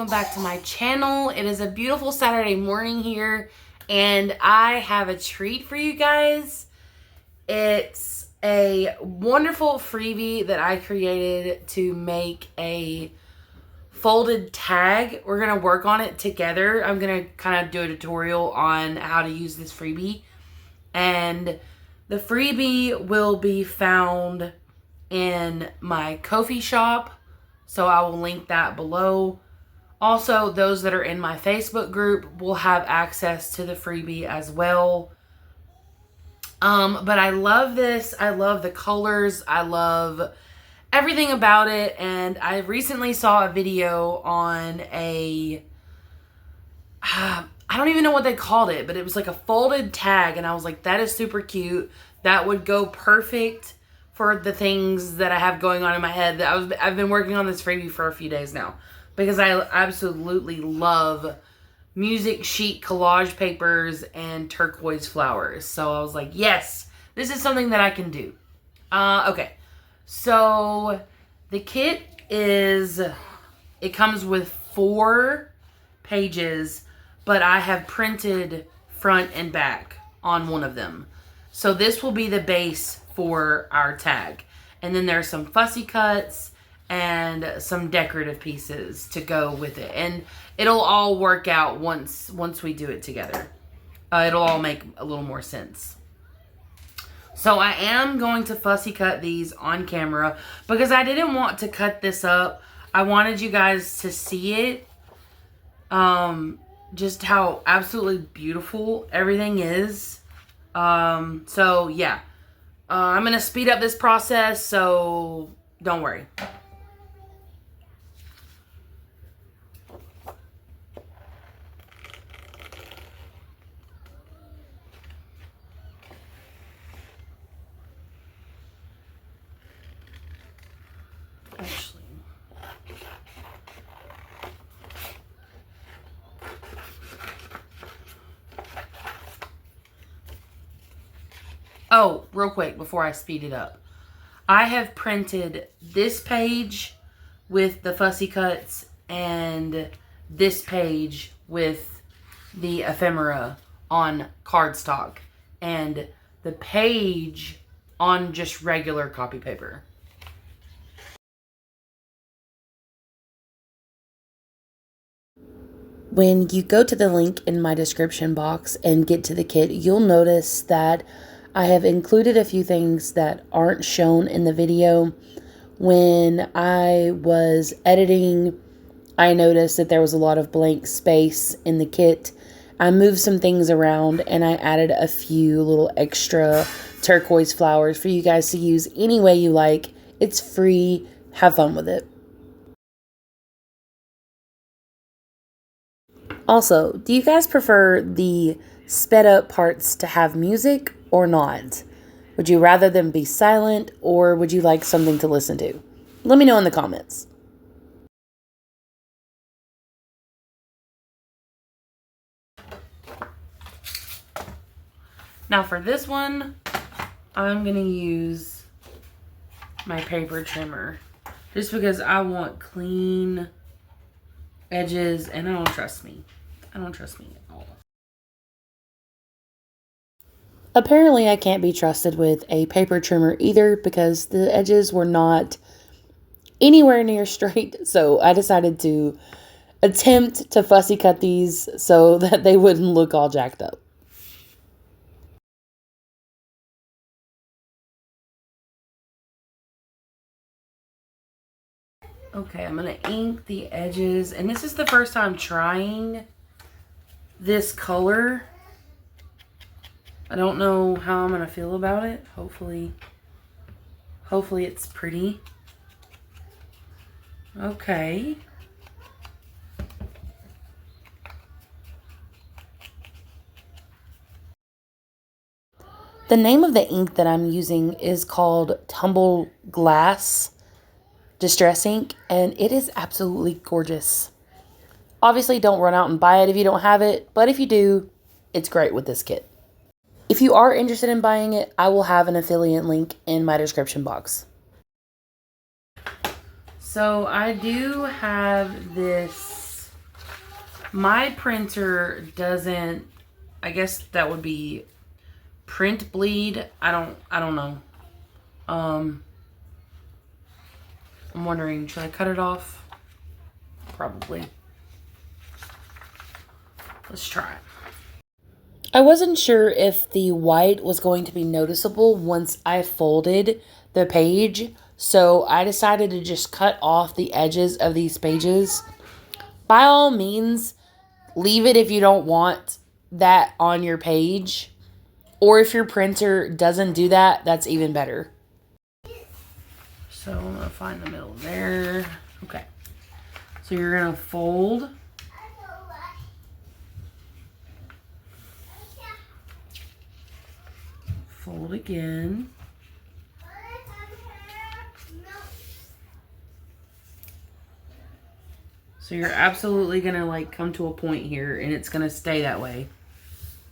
welcome back to my channel. It is a beautiful Saturday morning here, and I have a treat for you guys. It's a wonderful freebie that I created to make a folded tag. We're going to work on it together. I'm going to kind of do a tutorial on how to use this freebie, and the freebie will be found in my Ko-fi shop. So I will link that below. Also, those that are in my Facebook group will have access to the freebie as well. But I love this. I love the colors. I love everything about it. And I recently saw a video on I don't even know what they called it, but it was like a folded tag. And I was like, that is super cute. That would go perfect for the things that I have going on in my head. I've been working on this freebie for a few days now because I absolutely love music sheet collage papers and turquoise flowers. So I was like, yes, this is something that I can do. Okay, so the kit it comes with 4 pages, but I have printed front and back on one of them. So this will be the base for our tag. And then there's some fussy cuts and some decorative pieces to go with it. And it'll all work out once we do it together. It'll all make a little more sense. So I am going to fussy cut these on camera because I didn't want to cut this up. I wanted you guys to see it. Just how absolutely beautiful everything is. So yeah. I'm going to speed up this process, so don't worry. Actually, oh, real quick before I speed it up. I have printed this page with the fussy cuts and this page with the ephemera on cardstock and the page on just regular copy paper. When you go to the link in my description box and get to the kit, you'll notice that I have included a few things that aren't shown in the video. When I was editing, I noticed that there was a lot of blank space in the kit. I moved some things around and I added a few little extra turquoise flowers for you guys to use any way you like. It's free. Have fun with it. Also, do you guys prefer the sped up parts to have music or not? Would you rather them be silent or would you like something to listen to? Let me know in the comments. Now for this one, I'm going to use my paper trimmer just because I want clean edges and I don't trust me. I don't trust me at all. Apparently, I can't be trusted with a paper trimmer either because the edges were not anywhere near straight. So I decided to attempt to fussy cut these so that they wouldn't look all jacked up. Okay, I'm going to ink the edges. And this is the first time trying this color. I don't know how I'm going to feel about it. Hopefully it's pretty. Okay. The name of the ink that I'm using is called Tumbled Glass Distress Ink, and it is absolutely gorgeous. Obviously, don't run out and buy it if you don't have it, but if you do, it's great with this kit. If you are interested in buying it, I will have an affiliate link in my description box. So I do have this My printer doesn't, I guess that would be print bleed. I don't know. I'm wondering, should I cut it off? Probably. Let's try it. I wasn't sure if the white was going to be noticeable once I folded the page, so I decided to just cut off the edges of these pages. By all means, leave it if you don't want that on your page, or if your printer doesn't do that, that's even better. So I'm going to find the middle there. Okay. So you're going to fold. Fold again. So you're absolutely going to like come to a point here and it's going to stay that way.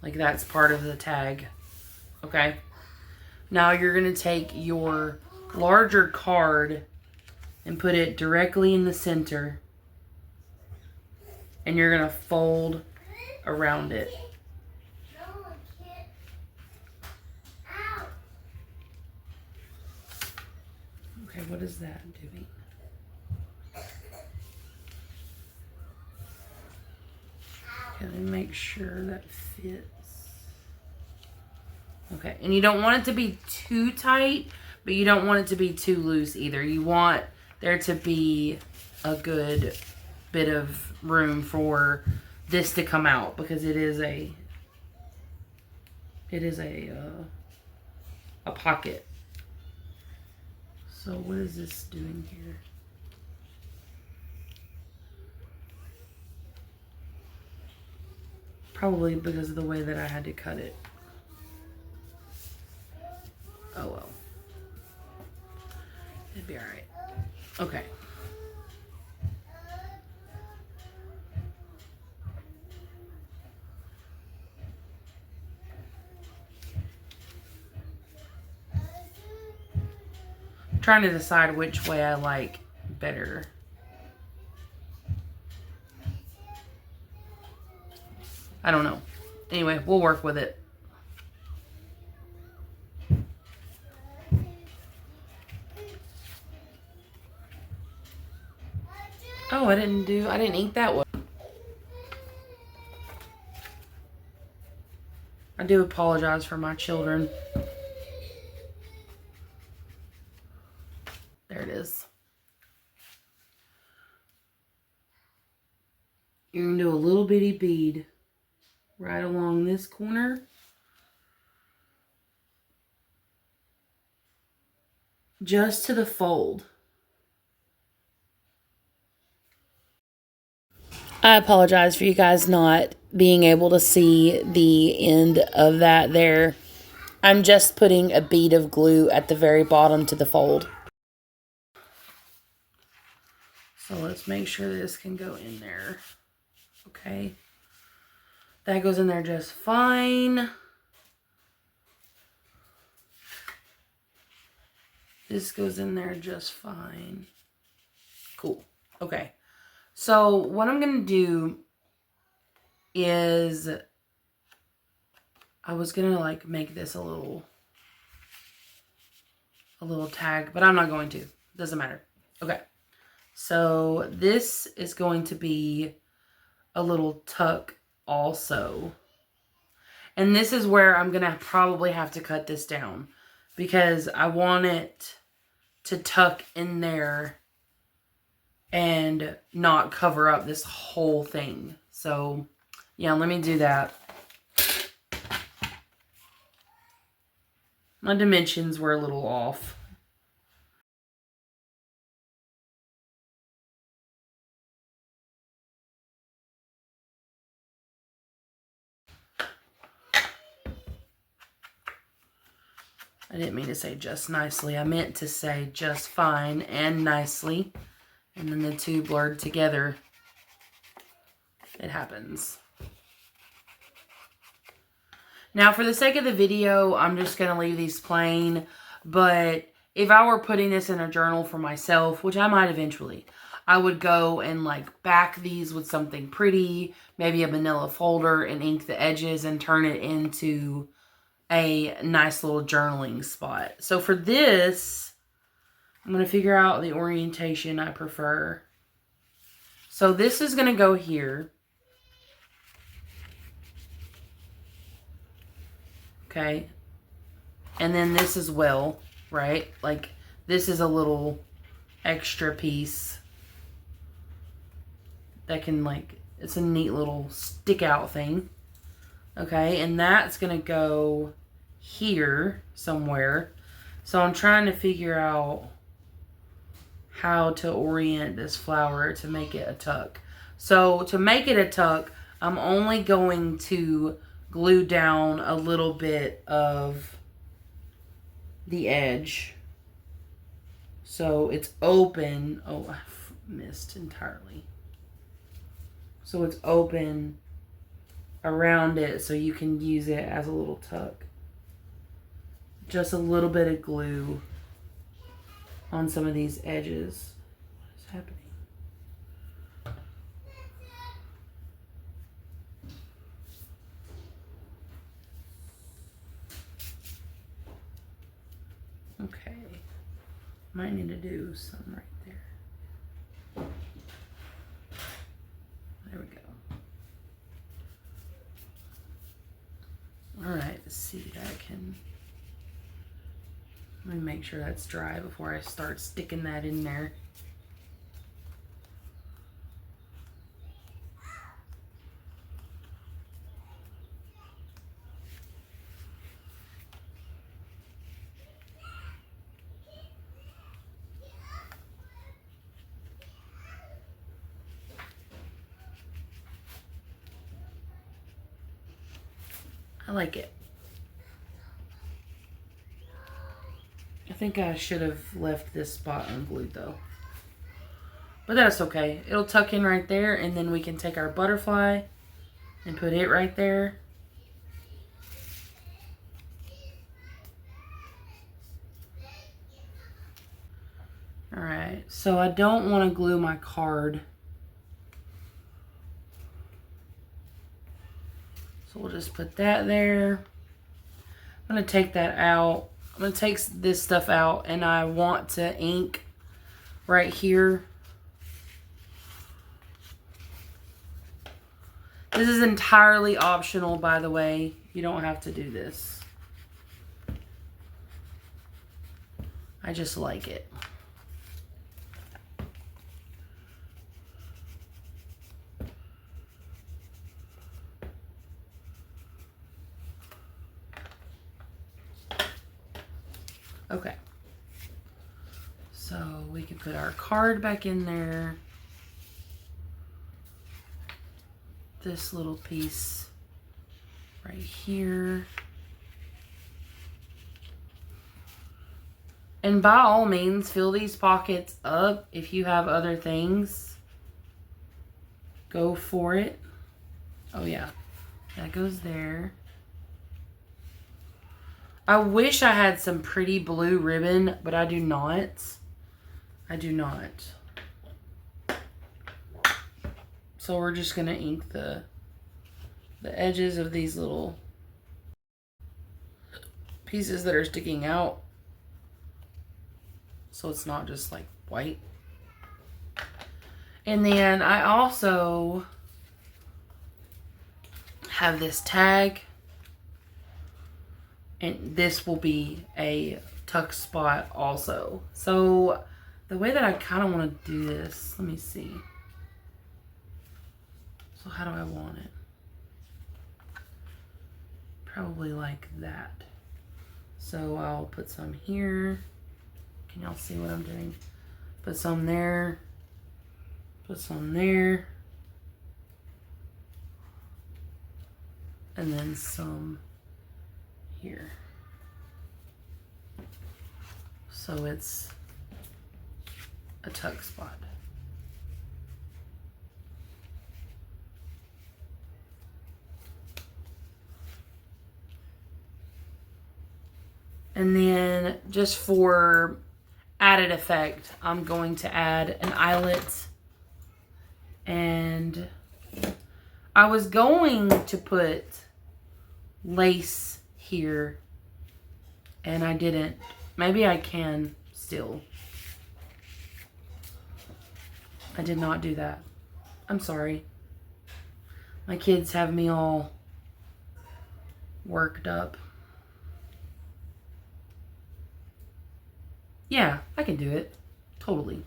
Like that's part of the tag. Okay. Now you're going to take your larger card and put it directly in the center. And you're going to fold around it. Okay, what is that doing? Okay, let me make sure that fits. Okay, and you don't want it to be too tight, but you don't want it to be too loose either. You want there to be a good bit of room for this to come out because it is a pocket. So what is this doing here? Probably because of the way that I had to cut it. Oh well. It'd be alright. Okay. Trying to decide which way I like better. I don't know. Anyway, we'll work with it. Oh, I didn't ink that one. I do apologize for my children. There it is. You're going to do a little bitty bead right along this corner. Just to the fold. I apologize for you guys not being able to see the end of that there. I'm just putting a bead of glue at the very bottom to the fold. So let's make sure this can go in there. Okay. That goes in there just fine. This goes in there just fine. Cool. Okay. So what I'm going to do is I was going to like make this a little tag, but I'm not going to. Doesn't matter. Okay. So this is going to be a little tuck also. And this is where I'm going to probably have to cut this down because I want it to tuck in there and not cover up this whole thing. So yeah, let me do that. My dimensions were a little off. I didn't mean to say just nicely. I meant to say just fine and nicely. And then the two blurred together. It happens. Now for the sake of the video, I'm just going to leave these plain. But if I were putting this in a journal for myself, which I might eventually, I would go and like back these with something pretty, maybe a manila folder, and ink the edges and turn it into a nice little journaling spot. So for this, I'm going to figure out the orientation I prefer. So this is going to go here. Okay. And then this as well, right? Like this is a little extra piece that can like, it's a neat little stick out thing. Okay. And that's going to go here somewhere. So I'm trying to figure out how to orient this flower to make it a tuck. So to make it a tuck, I'm only going to glue down a little bit of the edge. So it's open. Oh, I missed entirely. So it's open around it so you can use it as a little tuck. Just a little bit of glue on some of these edges. What is happening? Okay. Might need to do some right there. There we go. Alright, let's see if I can... Let me make sure that's dry before I start sticking that in there. I like it. I think I should have left this spot unglued though. But that's okay. It'll tuck in right there, and then we can take our butterfly and put it right there. Alright, so I don't want to glue my card. So we'll just put that there. I'm going to take that out. I'm going to take this stuff out, and I want to ink right here. This is entirely optional, by the way. You don't have to do this. I just like it. Okay, so we can put our card back in there. This little piece right here. And by all means, fill these pockets up. If you have other things, go for it. Oh yeah, that goes there. I wish I had some pretty blue ribbon, but I do not. I do not. So we're just going to ink the edges of these little pieces that are sticking out. So it's not just like white. And then I also have this tag. And this will be a tuck spot also. So the way that I kind of want to do this, let me see. So how do I want it? Probably like that. So I'll put some here. Can y'all see what I'm doing? Put some there. Put some there. And then some here. So it's a tuck spot. And then just for added effect, I'm going to add an eyelet And I was going to put lace here, and I didn't. Maybe I can still. I did not do that. I'm sorry. My kids have me all worked up. Yeah, I can do it. Totally.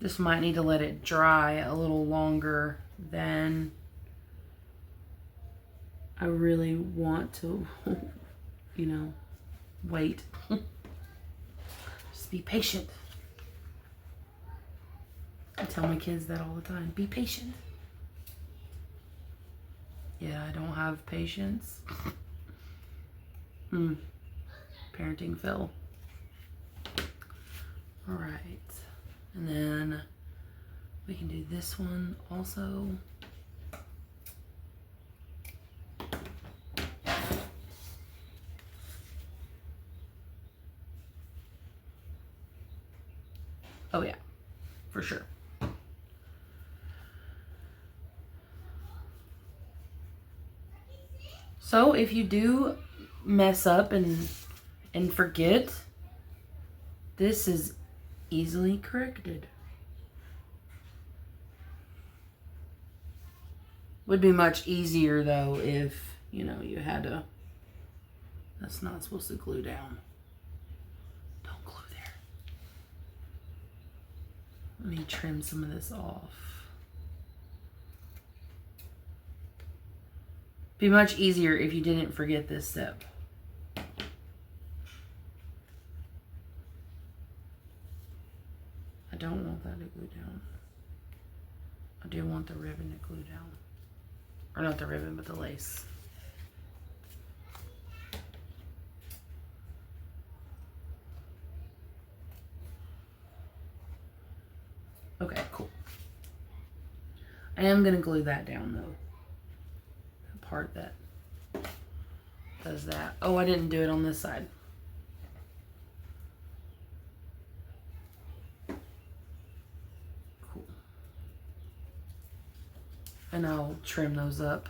This might need to let it dry a little longer than I really want to, you know, wait. Just be patient. I tell my kids that all the time. Be patient. Yeah, I don't have patience. Parenting fail. All right. And then we can do this one also. Oh yeah, for sure. So if you do mess up and forget, this is easily corrected. Would be much easier though if, you know, you had to, that's not supposed to glue down. Don't glue there. Let me trim some of this off. Be much easier if you didn't forget this step. I don't want that to glue down. I do want the ribbon to glue down. Or not the ribbon, but the lace. Okay, cool. I am going to glue that down though. The part that does that. Oh, I didn't do it on this side. Cool. And I'll trim those up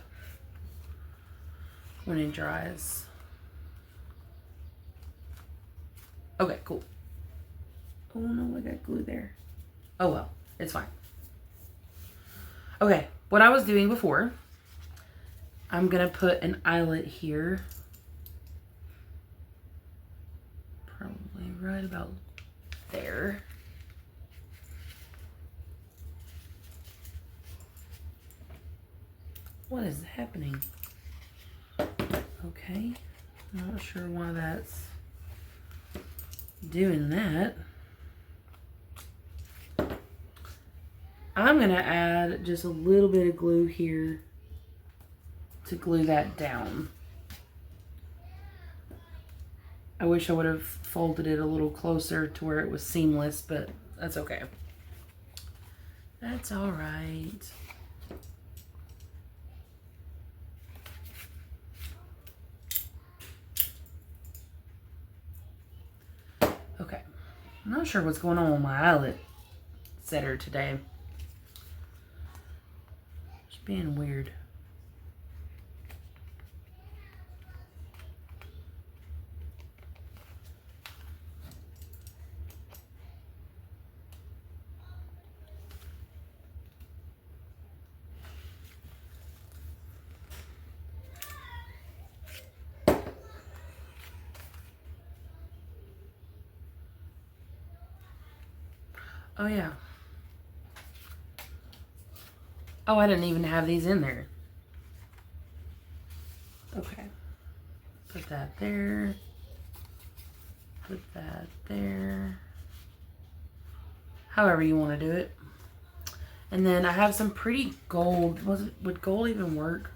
when it dries. Okay, cool. Oh no, I got glue there. Oh well, it's fine. Okay, what I was doing before, I'm gonna put an eyelet here. Probably right about there. What is happening? Okay, not sure why that's doing that. I'm gonna add just a little bit of glue here to glue that down. I wish I would have folded it a little closer to where it was seamless, but that's okay. That's all right. Okay, I'm not sure what's going on with my eyelet setter today. It's being weird. Oh yeah. Oh, I didn't even have these in there. Okay. Put that there. Put that there. However you want to do it. And then I have some pretty gold. Would gold even work?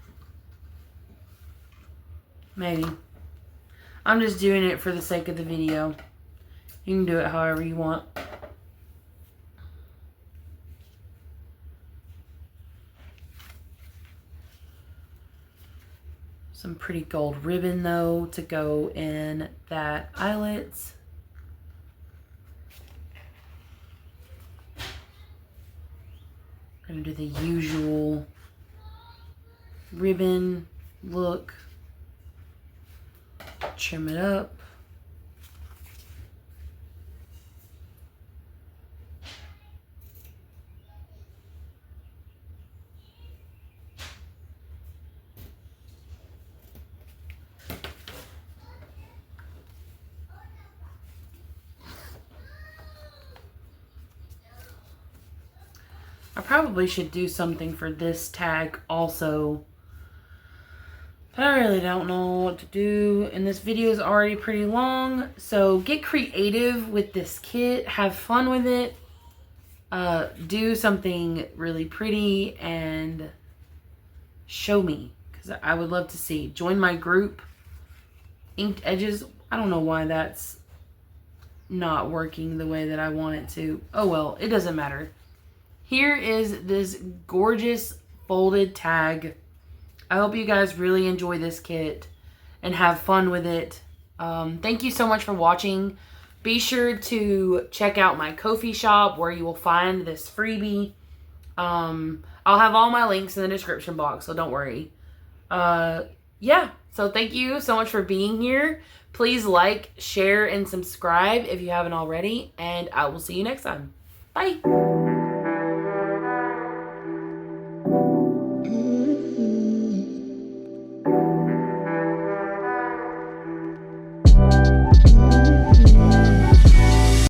Maybe. I'm just doing it for the sake of the video. You can do it however you want. Some pretty gold ribbon though to go in that eyelet. Gonna do the usual ribbon look. Trim it up. I probably should do something for this tag also, but I really don't know what to do, and this video is already pretty long, so get creative with this kit, have fun with it, do something really pretty, and show me, because I would love to see. Join my group, Inked Edges. I don't know why that's not working the way that I want it to. Oh well, it doesn't matter. Here is this gorgeous folded tag. I hope you guys really enjoy this kit and have fun with it. Thank you so much for watching. Be sure to check out my Ko-fi shop where you will find this freebie. I'll have all my links in the description box, so don't worry. Yeah, so thank you so much for being here. Please like, share, and subscribe if you haven't already, and I will see you next time. Bye!